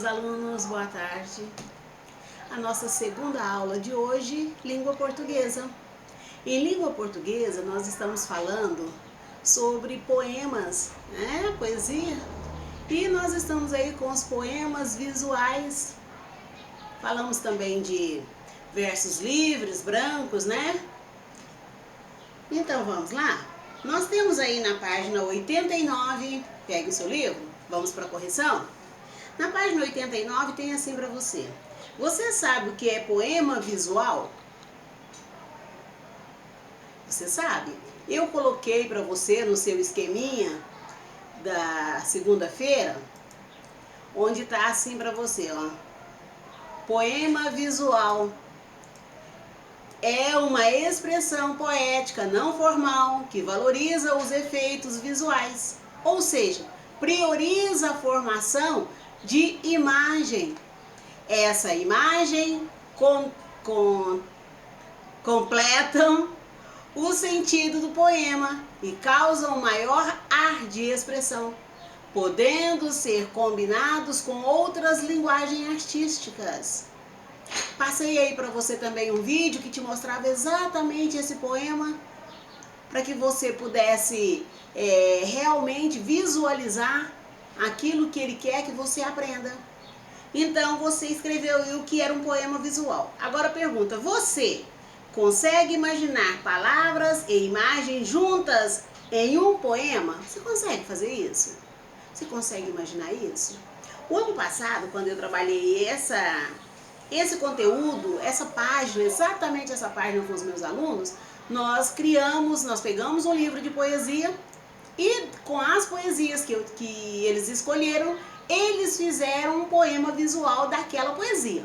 meus alunos, boa tarde. A nossa segunda aula de hoje, língua portuguesa. Em língua portuguesa, nós estamos falando sobre poemas, né? Poesia. E nós estamos aí com os poemas visuais. Falamos também de versos livres, brancos, né? Então vamos lá? Nós temos aí na página 89, pegue o seu livro, vamos para a correção. Na página 89 tem assim para você. Você sabe o que é poema visual? Você sabe? Eu coloquei para você no seu esqueminha da segunda-feira, onde está assim para você, ó. Poema visual é uma expressão poética não formal que valoriza os efeitos visuais, ou seja, prioriza a formação de imagem. Essa imagem completam o sentido do poema e causam maior ar de expressão, podendo ser combinados com outras linguagens artísticas. Passei aí para você também um vídeo que te mostrava exatamente esse poema, para que você pudesse realmente visualizar aquilo que ele quer que você aprenda. Então você escreveu o que era um poema visual. Agora pergunta, você consegue imaginar palavras e imagens juntas em um poema? Você consegue fazer isso? Você consegue imaginar isso? O ano passado, quando eu trabalhei esse conteúdo, essa página, exatamente essa página com os meus alunos, nós pegamos um livro de poesia e com as poesias que eles escolheram, eles fizeram um poema visual daquela poesia.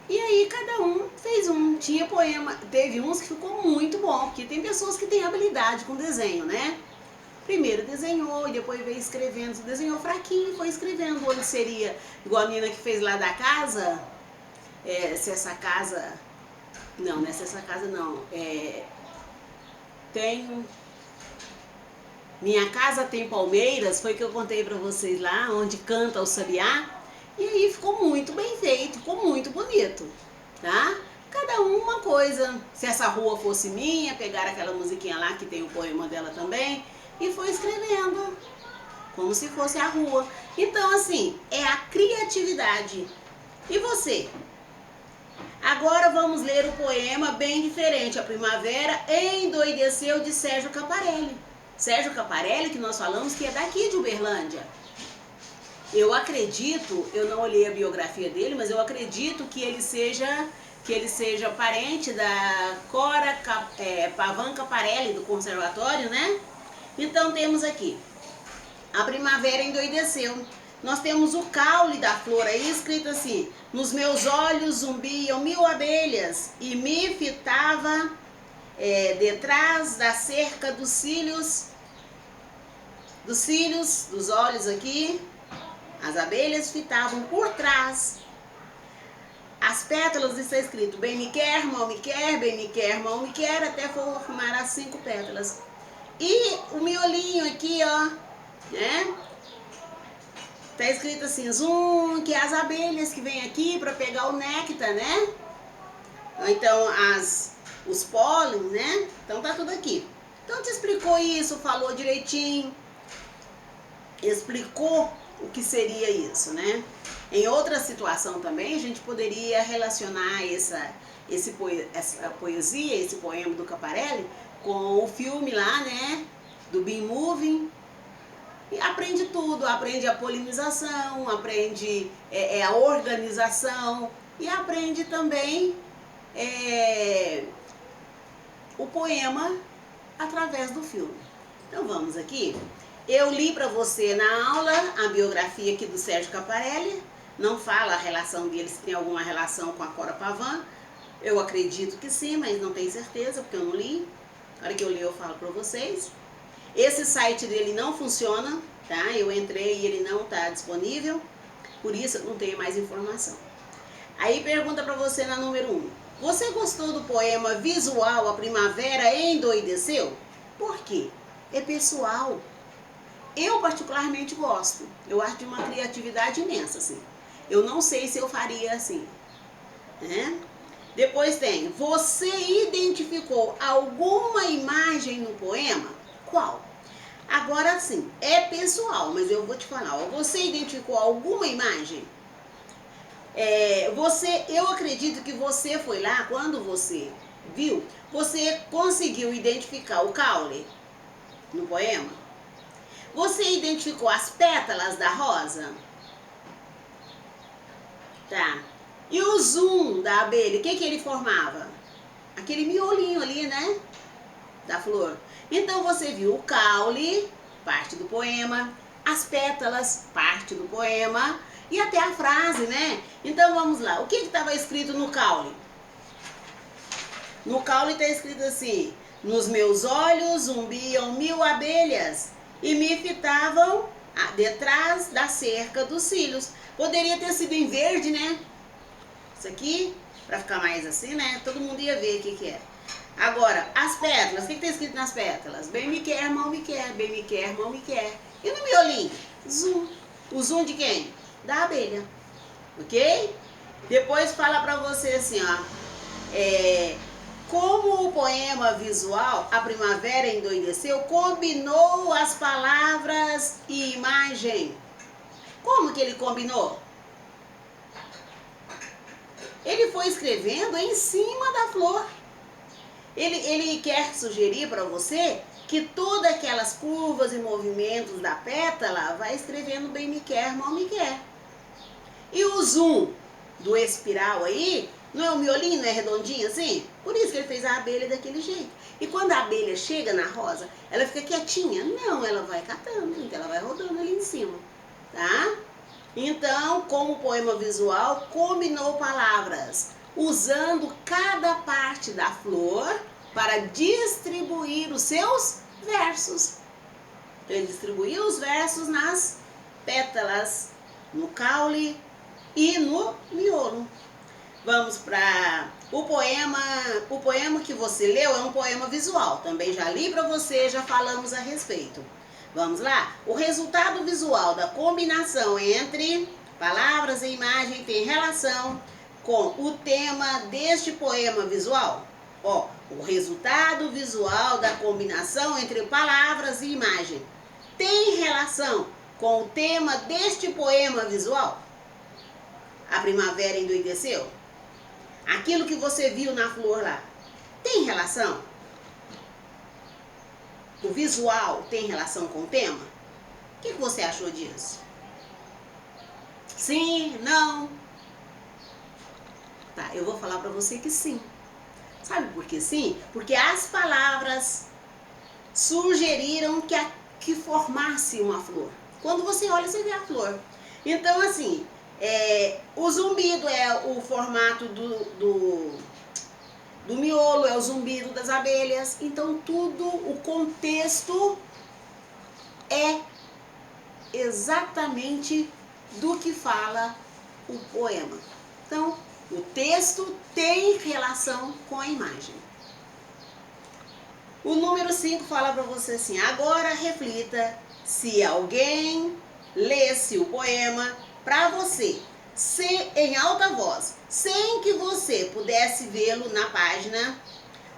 E aí cada um fez um, tinha poema, teve uns que ficou muito bom, porque tem pessoas que têm habilidade com desenho, né? Primeiro desenhou e depois veio escrevendo, desenhou fraquinho e foi escrevendo onde seria, igual a menina que fez lá da casa, se essa casa, não é se essa casa não, minha casa tem palmeiras, foi que eu contei pra vocês lá, onde canta o sabiá, e aí ficou muito bem feito, ficou muito bonito, tá? Cada uma coisa, se essa rua fosse minha, pegar aquela musiquinha lá que tem o poema dela também, e foi escrevendo, como se fosse a rua. Então assim, é a criatividade. E você? Agora vamos ler o poema bem diferente, A Primavera Endoideceu, de Sérgio Caparelli. Sérgio Caparelli, que nós falamos que é daqui de Uberlândia. Eu acredito, eu não olhei a biografia dele, mas eu acredito que ele seja parente da Cora Pavan Caparelli, do conservatório, né? Então temos aqui, A Primavera Endoideceu. Nós temos o caule da flor aí escrito assim: nos meus olhos zumbiam 1000 abelhas e me fitava detrás da cerca dos cílios, dos olhos aqui, as abelhas fitavam por trás. As pétalas está escrito: bem me quer, mal me quer, bem me quer, mal me quer, até formar as 5 pétalas. E o miolinho aqui, ó, né? Tá escrito assim, zum, que é as abelhas que vêm aqui para pegar o néctar, né? Então, os pólens, né? Então tá tudo aqui. Então te explicou isso, falou direitinho, explicou o que seria isso, né? Em outra situação também, a gente poderia relacionar essa poesia, esse poema do Caparelli, com o filme lá, né? Do B-Movie. E aprende tudo, aprende a polinização, aprende a organização e aprende também o poema através do filme. Então vamos aqui. Eu li para você na aula a biografia aqui do Sérgio Caparelli. Não fala a relação deles, se tem alguma relação com a Cora Pavan. Eu acredito que sim, mas não tenho certeza, porque eu não li. Na hora que eu li eu falo para vocês. Esse site dele não funciona, tá? Eu entrei e ele não está disponível, por isso eu não tenho mais informação. Aí pergunta para você na número 1. Você gostou do poema visual A Primavera Endoideceu? Por quê? É pessoal. Eu particularmente gosto. Eu acho de uma criatividade imensa, assim. Eu não sei se eu faria assim, né? Depois tem, você identificou alguma imagem no poema? Qual? Agora sim, é pessoal, mas eu vou te falar, ó, você identificou alguma imagem? Eu acredito que você foi lá, quando você viu, você conseguiu identificar o caule no poema? Você identificou as pétalas da rosa? Tá. E o zoom da abelha, o que ele formava? Aquele miolinho ali, né? Da flor. Então você viu o caule, parte do poema, as pétalas, parte do poema, e até a frase, né? Então vamos lá. O que estava escrito no caule? No caule está escrito assim: nos meus olhos zumbiam 1000 abelhas e me fitavam detrás da cerca dos cílios. Poderia ter sido em verde, né? Isso aqui, para ficar mais assim, né? Todo mundo ia ver o que é. Agora, as pétalas, o que está escrito nas pétalas? Bem me quer, mal me quer, bem me quer, mal me quer. E no miolinho? Zoom. O zoom de quem? Da abelha. Ok? Depois fala pra você assim, ó. Como o poema visual A Primavera Endoideceu combinou as palavras e imagem. Como que ele combinou? Ele foi escrevendo em cima da flor. Ele quer sugerir para você que todas aquelas curvas e movimentos da pétala vai escrevendo bem me quer, mal me quer. E o zoom do espiral aí, não é o miolinho, não é redondinho assim? Por isso que ele fez a abelha daquele jeito. E quando a abelha chega na rosa, ela fica quietinha? Não, ela vai catando, então ela vai rodando ali em cima, tá? Então, como poema visual, combinou palavras, usando cada parte da flor para distribuir os seus versos. Ele distribuiu os versos nas pétalas, no caule e no miolo. Vamos para o poema. O poema que você leu é um poema visual. Também já li para você, já falamos a respeito. Vamos lá? O resultado visual da combinação entre palavras e imagem tem relação com o tema deste poema visual. Ó, o resultado visual da combinação entre palavras e imagem tem relação com o tema deste poema visual? A primavera endoideceu? Aquilo que você viu na flor lá, tem relação? O visual tem relação com o tema? O que você achou disso? Sim? Não? Tá, eu vou falar pra você que sim. Sabe por que sim? Porque as palavras sugeriram que formasse uma flor. Quando você olha, você vê a flor. Então, assim, o zumbido é o formato do miolo, é o zumbido das abelhas. Então, tudo, o contexto é exatamente do que fala o poema. Então, o texto tem relação com a imagem. O número 5 fala para você assim: agora reflita se alguém lesse o poema para você, em alta voz, sem que você pudesse vê-lo na página.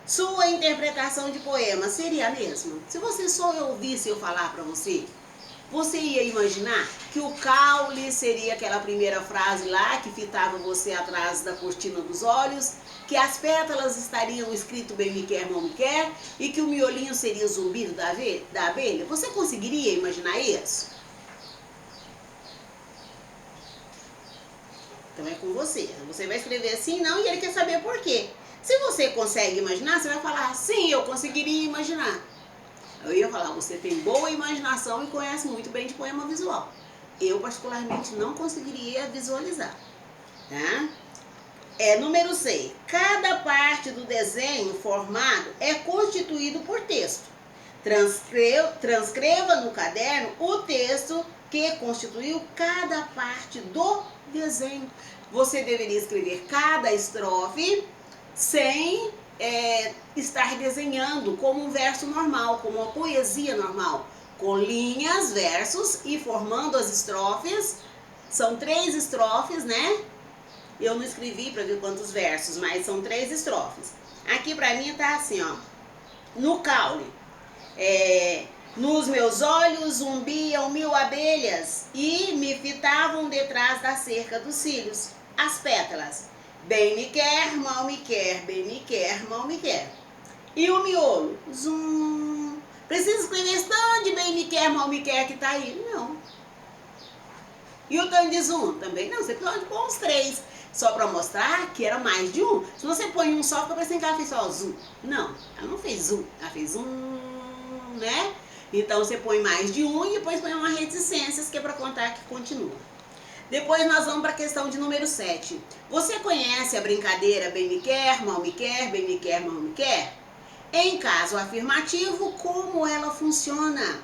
Sua interpretação de poema seria a mesma? Se você só ouvisse eu falar para você, você ia imaginar que o caule seria aquela primeira frase lá que fitava você atrás da cortina dos olhos, que as pétalas estariam escrito bem me quer, mal me quer, e que o miolinho seria o zumbido da abelha? Você conseguiria imaginar isso? Então é com você. Você vai escrever assim, não, e ele quer saber por quê. Se você consegue imaginar, você vai falar, sim, eu conseguiria imaginar. Eu ia falar, você tem boa imaginação e conhece muito bem de poema visual. Eu, particularmente, não conseguiria visualizar. Tá? Número 6. Cada parte do desenho formado é constituído por texto. Transcreva no caderno o texto que constituiu cada parte do desenho. Você deveria escrever cada estrofe sem estar desenhando como um verso normal, como uma poesia normal. com linhas, versos e formando as estrofes. São 3 estrofes, né? Eu não escrevi para ver quantos versos, mas são 3 estrofes. Aqui para mim tá assim, ó. No caule, nos meus olhos zumbiam 1000 abelhas e me fitavam detrás da cerca dos cílios. As pétalas, bem me quer, mal me quer, bem me quer, mal me quer. E o miolo, zum. Precisa escrever esse tanto de bem me quer, mal me quer que tá aí? Não. E o tanto de zoom? Também não, você pode pôr uns 3. Só para mostrar que era mais de um. Se você põe um só, fica parecendo que ela fez só zoom. Não, ela não fez zoom, ela fez zoom, né? Então você põe mais de um e depois põe uma reticências, que é para contar que continua. Depois nós vamos para a questão de número 7. Você conhece a brincadeira bem me quer, mal me quer, bem me quer, mal me quer? Em caso afirmativo, como ela funciona?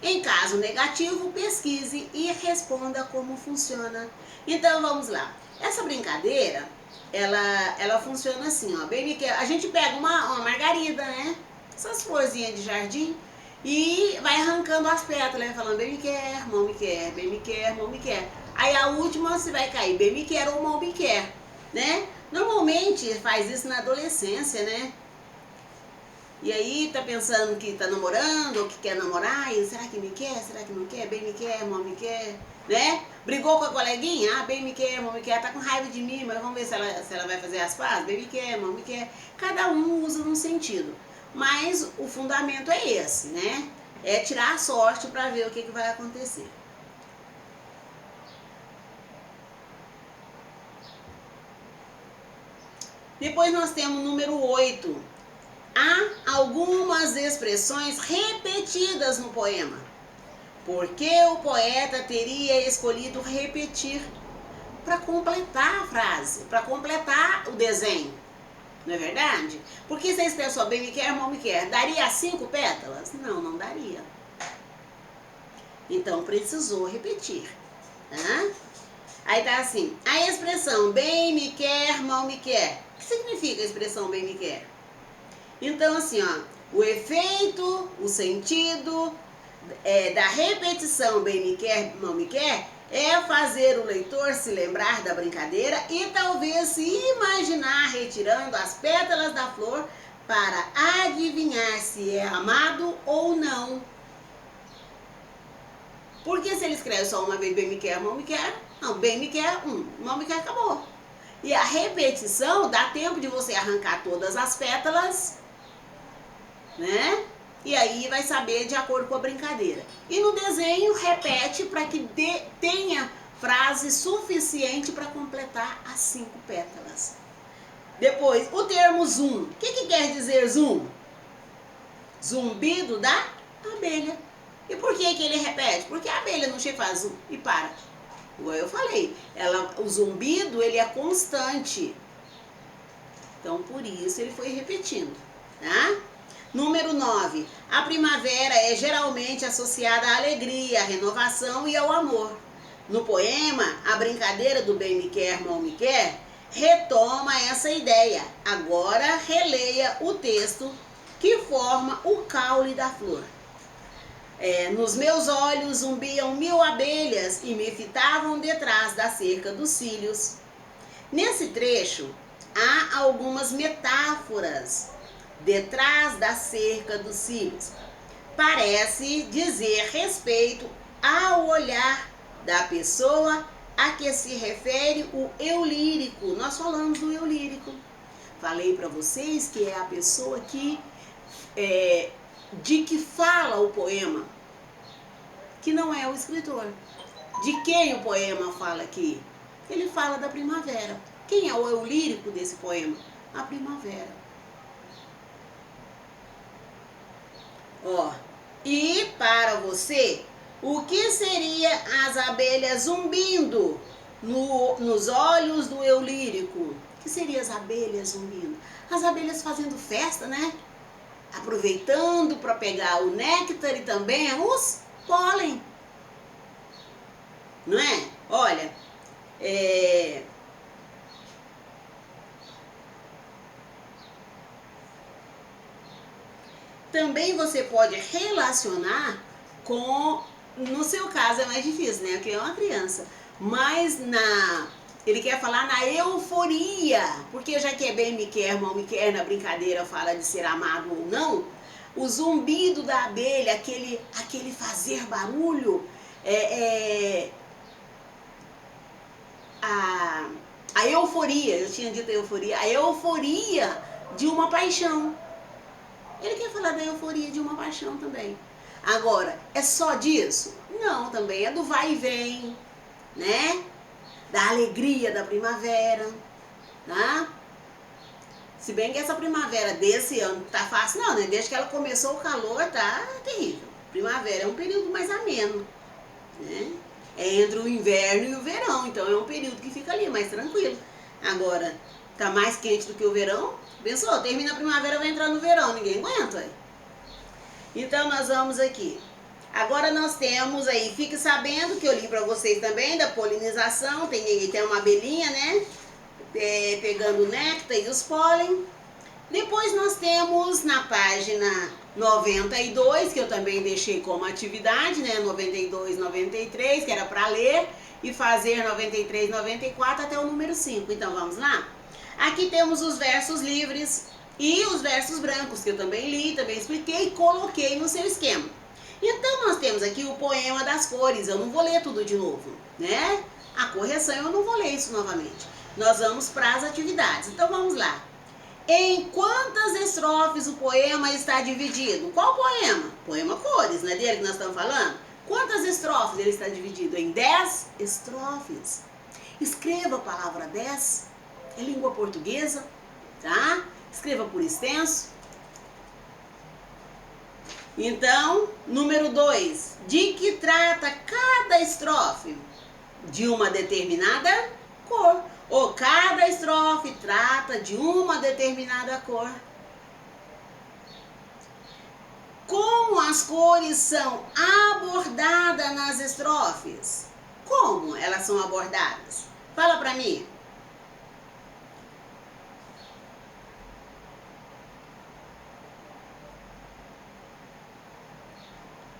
Em caso negativo, pesquise e responda como funciona. Então vamos lá. Essa brincadeira, ela funciona assim, ó. Bem me quer. A gente pega uma margarida, né? Essas florzinhas de jardim. E vai arrancando as pétalas, falando bem me quer, mal me quer, bem me quer, mal me quer. Aí a última você vai cair, bem me quer ou mal me quer, né? Normalmente faz isso na adolescência, né? E aí tá pensando que tá namorando ou que quer namorar, e será que me quer, será que não quer, bem me quer, mal me quer, né? Brigou com a coleguinha, ah, bem me quer, mal me quer, tá com raiva de mim, mas vamos ver se ela vai fazer as pazes, bem me quer, mal me quer. Cada um usa num sentido, mas o fundamento é esse, né? É tirar a sorte para ver o que vai acontecer. Depois nós temos o número 8. Há algumas expressões repetidas no poema. Por que o poeta teria escolhido repetir? Para completar a frase, para completar o desenho. Não é verdade? Porque se a expressão bem me quer, mal me quer, daria 5 pétalas? Não, não daria. Então precisou repetir. Tá? Aí tá assim, a expressão bem me quer, mal me quer. O que significa a expressão bem me quer? Então assim, ó, o efeito, o sentido da repetição bem me quer, mal me quer, é fazer o leitor se lembrar da brincadeira e talvez se imaginar retirando as pétalas da flor para adivinhar se é amado ou não. Porque se ele escreve só uma vez bem me quer, mal me quer, não, bem me quer, mal me quer, acabou. E a repetição dá tempo de você arrancar todas as pétalas, né? E aí vai saber de acordo com a brincadeira. E no desenho repete para que tenha frase suficiente para completar as 5 pétalas. Depois, o termo zoom. O que quer dizer zoom? Zumbido da abelha. E por que ele repete? Porque a abelha não chega faz zoom e para. Igual eu falei, o zumbido ele é constante. Então por isso ele foi repetindo, tá? Número 9. A primavera é geralmente associada à alegria, à renovação e ao amor. No poema, a brincadeira do bem me quer, mal me quer, retoma essa ideia. Agora releia o texto que forma o caule da flor. Nos meus olhos zumbiam 1000 abelhas e me fitavam detrás da cerca dos cílios. Nesse trecho, há algumas metáforas. Detrás da cerca dos cílios. Parece dizer respeito ao olhar da pessoa a que se refere o eu lírico. Nós falamos do eu lírico. Falei para vocês que é a pessoa de que fala o poema, que não é o escritor. De quem o poema fala aqui? Ele fala da primavera. Quem é o eu lírico desse poema? A primavera. Ó, e para você, o que seria as abelhas zumbindo nos olhos do eu lírico? O que seria as abelhas zumbindo? As abelhas fazendo festa, né? Aproveitando para pegar o néctar e também os pólen. Não é? Olha, também você pode relacionar no seu caso é mais difícil, né? Porque é uma criança. Mas ele quer falar na euforia, porque já que é bem me quer, mal me quer, na brincadeira fala de ser amado ou não, o zumbido da abelha, aquele fazer barulho, a euforia, eu tinha dito a euforia de uma paixão. Ele quer falar da euforia de uma paixão também. Agora, é só disso? Não, também é do vai e vem, né? Da alegria da primavera, tá? Se bem que essa primavera desse ano tá fácil, não, né? Desde que ela começou o calor, tá terrível. Primavera é um período mais ameno, né? É entre o inverno e o verão, então é um período que fica ali mais tranquilo. Agora, tá mais quente do que o verão? Pensou? Termina a primavera, vai entrar no verão, ninguém aguenta, aí. Então nós vamos aqui. Agora nós temos aí, fique sabendo que eu li para vocês também da polinização, tem uma abelhinha, né? Pegando o néctar e os pólen. Depois nós temos na página 92, que eu também deixei como atividade, né? 92, 93, que era para ler e fazer 93, 94 até o número 5. Então vamos lá? Aqui temos os versos livres e os versos brancos, que eu também li, também expliquei e coloquei no seu esquema. Então nós temos aqui o poema das cores, eu não vou ler tudo de novo, né? A correção eu não vou ler isso novamente. Nós vamos para as atividades, então vamos lá. Em quantas estrofes o poema está dividido? Qual poema? Poema Cores, não é dele que nós estamos falando? Quantas estrofes ele está dividido? Em 10 estrofes. Escreva a palavra 10, é língua portuguesa, tá? Escreva por extenso. Então, número 2, de que trata cada estrofe? De uma determinada cor. Ou cada estrofe trata de uma determinada cor. Como as cores são abordadas nas estrofes? Como elas são abordadas? Fala pra mim.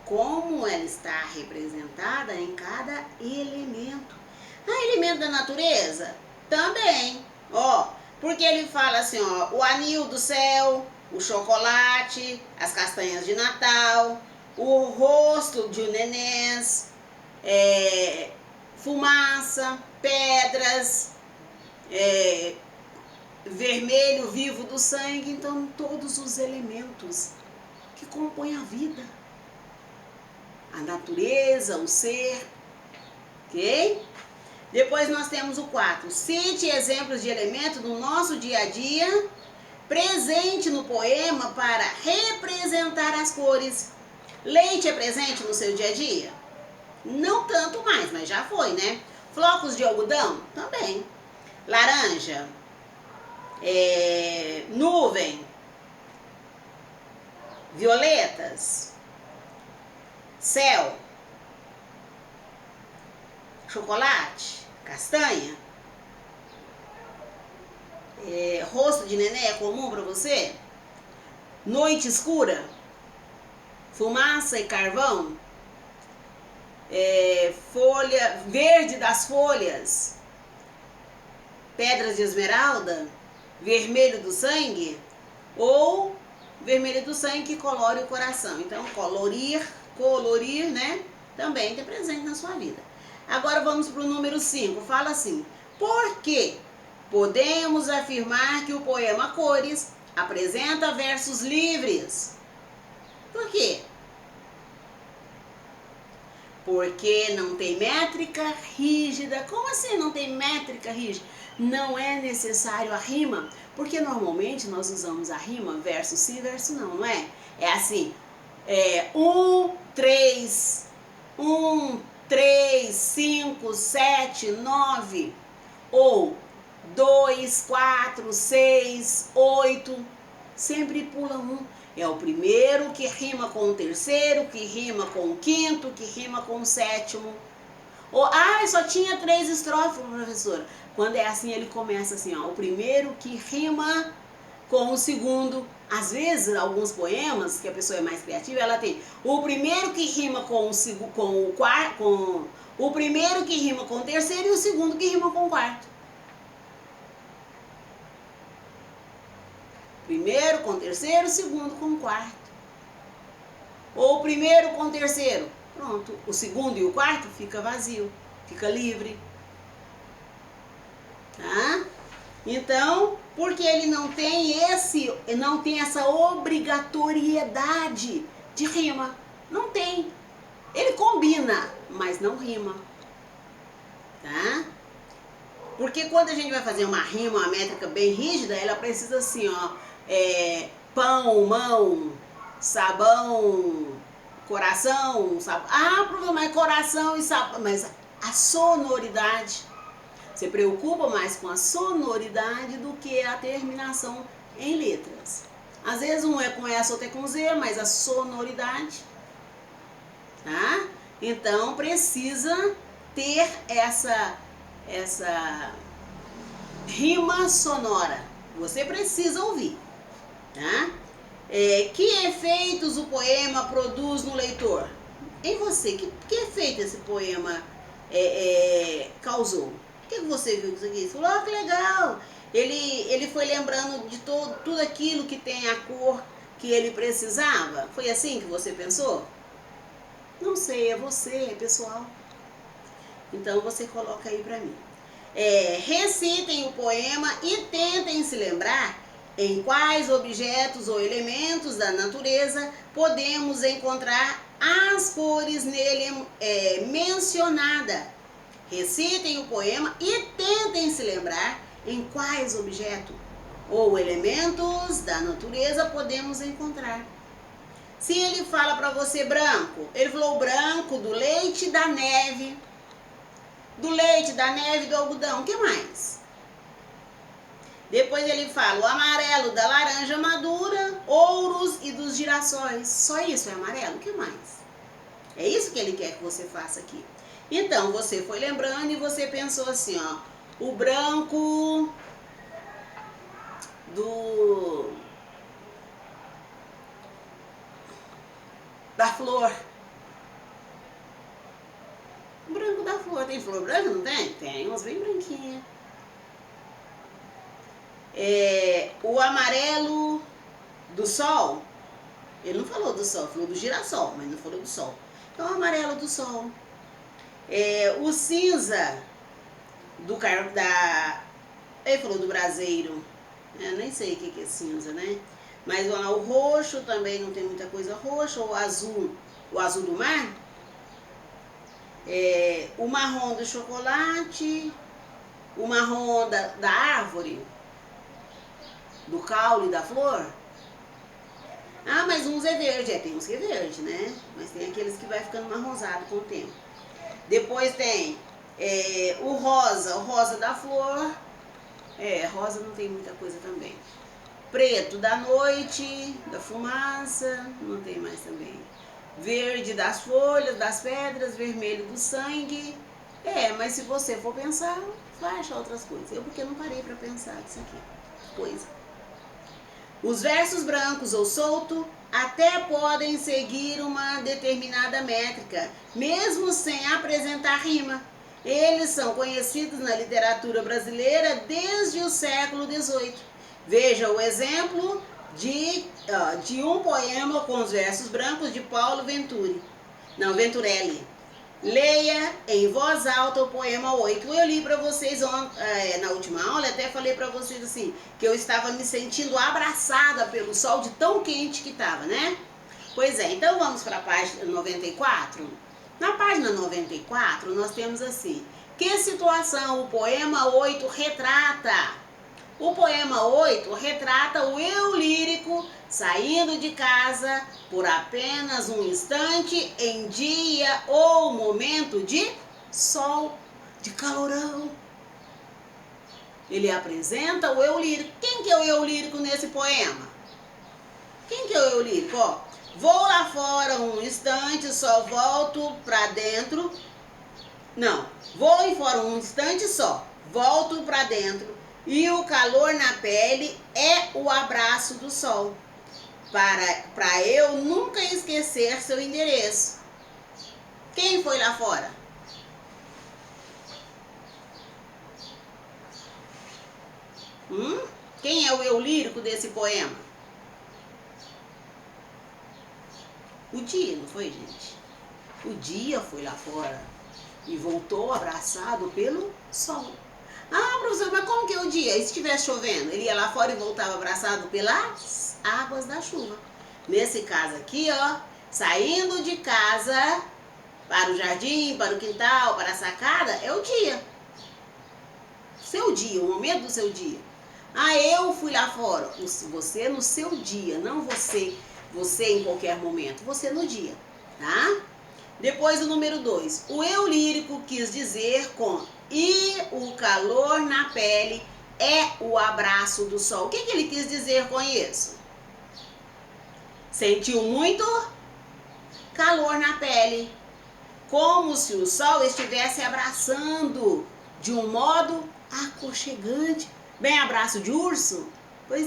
Como ela está representada em cada elemento. Elemento da natureza? Também. Ó, porque ele fala assim, ó, o anil do céu, o chocolate, as castanhas de Natal, o rosto de um neném, fumaça, pedras, vermelho vivo do sangue. Então, todos os elementos que compõem a vida. A natureza, o ser, ok? Depois nós temos o 4. Cite exemplos de elementos do nosso dia a dia, presente no poema para representar as cores. Leite é presente no seu dia a dia? Não tanto mais, mas já foi, né? Flocos de algodão? Também. Laranja? Nuvem? Violetas? Céu? Chocolate? Castanha? Rosto de neném é comum para você? Noite escura? Fumaça e carvão? Folha verde das folhas? Pedras de esmeralda? Vermelho do sangue? Ou vermelho do sangue que colore o coração? Então, colorir, né? Também está presente na sua vida. Agora vamos para o número 5. Fala assim: por que podemos afirmar que o poema Cores apresenta versos livres? Por quê? Porque não tem métrica rígida. Como assim não tem métrica rígida? Não é necessário a rima, porque normalmente nós usamos a rima verso sim, verso não, não é? É assim, 1, 3, 5, 7, 9, ou 2, 4, 6, 8, sempre pula um. É o primeiro que rima com o terceiro, que rima com o quinto, que rima com o sétimo. Ou, só tinha 3 estrofes, professora. Quando é assim, ele começa assim, ó, o primeiro que rima com o segundo. Às vezes, alguns poemas, que a pessoa é mais criativa, ela tem o primeiro que rima com o quarto, o primeiro que rima com o terceiro e o segundo que rima com o quarto. Primeiro com o terceiro, segundo com o quarto. Ou o primeiro com o terceiro. Pronto, o segundo e o quarto fica vazio, fica livre. Tá? Então, porque ele não tem essa obrigatoriedade de rima. Não tem. Ele combina, mas não rima. Tá? Porque quando a gente vai fazer uma rima, uma métrica bem rígida, ela precisa assim, ó, pão, mão, sabão, coração, sabão. Ah, problema é coração e sabão, mas a sonoridade. Você preocupa mais com a sonoridade do que a terminação em letras. Às vezes um é com S, outro é com Z, mas a sonoridade, tá? Então precisa ter essa rima sonora. Você precisa ouvir, tá? Que efeitos o poema produz no leitor? Em você, que efeito esse poema causou? O que você viu isso aqui? Você falou, oh, que legal! Ele foi lembrando de tudo aquilo que tem a cor que ele precisava. Foi assim que você pensou? Não sei, é você, é pessoal. Então você coloca aí pra mim. Recitem o poema e tentem se lembrar em quais objetos ou elementos da natureza podemos encontrar as cores nele mencionadas. Recitem o poema e tentem se lembrar em quais objetos ou elementos da natureza podemos encontrar. Se ele fala para você branco, ele falou branco do leite, da neve, do algodão, o que mais? Depois ele fala o amarelo da laranja madura, ouros e dos girassóis. Só isso é amarelo, o que mais? É isso que ele quer que você faça aqui. Então, você foi lembrando e você pensou assim, ó, o branco da flor. O branco da flor. Tem flor branca, não tem? Tem, umas bem branquinhas. O amarelo do sol. Ele não falou do sol, falou do girassol, mas não falou do sol. Então, o amarelo do sol. O cinza ele falou do braseiro. Eu nem sei o que é cinza, né? Mas o roxo também não tem muita coisa roxa. O azul do mar. O marrom do chocolate. O marrom da árvore. Do caule da flor. Ah, mas uns é verde. Tem uns que é verde, né? Mas tem aqueles que vai ficando marronzado com o tempo. Depois tem o rosa da flor. Rosa não tem muita coisa também. Preto da noite, da fumaça, não tem mais também. Verde das folhas, das pedras, vermelho do sangue. Mas se você for pensar, vai achar outras coisas. Eu porque não parei para pensar disso aqui. Coisa. Os versos brancos ou solto até podem seguir uma determinada métrica, mesmo sem apresentar rima. Eles são conhecidos na literatura brasileira desde o século XVIII. Veja o exemplo de um poema com os versos brancos de Paulo Venturelli. Leia em voz alta o poema 8. Eu li para vocês na última aula, até falei para vocês assim, que eu estava me sentindo abraçada pelo sol de tão quente que estava, né? Pois então vamos para a página 94. Na página 94 nós temos assim, que situação o poema 8 retrata? O poema 8 retrata o eu lírico saindo de casa por apenas um instante em dia ou momento de sol, de calorão. Ele apresenta o eu lírico. Quem que é o eu lírico nesse poema? Quem que é o eu lírico? Ó, vou lá fora um instante, só volto pra dentro. Não, vou fora um instante só, volto pra dentro. E o calor na pele é o abraço do sol. Para eu nunca esquecer seu endereço. Quem foi lá fora? Quem é o eu lírico desse poema? O dia, não foi, gente? O dia foi lá fora e voltou abraçado pelo sol. Ah, professor, mas como que é o dia? E se estivesse chovendo? Ele ia lá fora e voltava abraçado pelas águas da chuva. Nesse caso aqui, ó, saindo de casa para o jardim, para o quintal, para a sacada, é o dia. Seu dia, o momento do seu dia. Ah, eu fui lá fora. Você no seu dia, não você em qualquer momento. Você no dia, tá? Depois o número 2. O eu lírico quis dizer com e o calor na pele é o abraço do sol. O que ele quis dizer com isso? Sentiu muito calor na pele, como se o sol estivesse abraçando de um modo aconchegante. Bem abraço de urso? Pois é.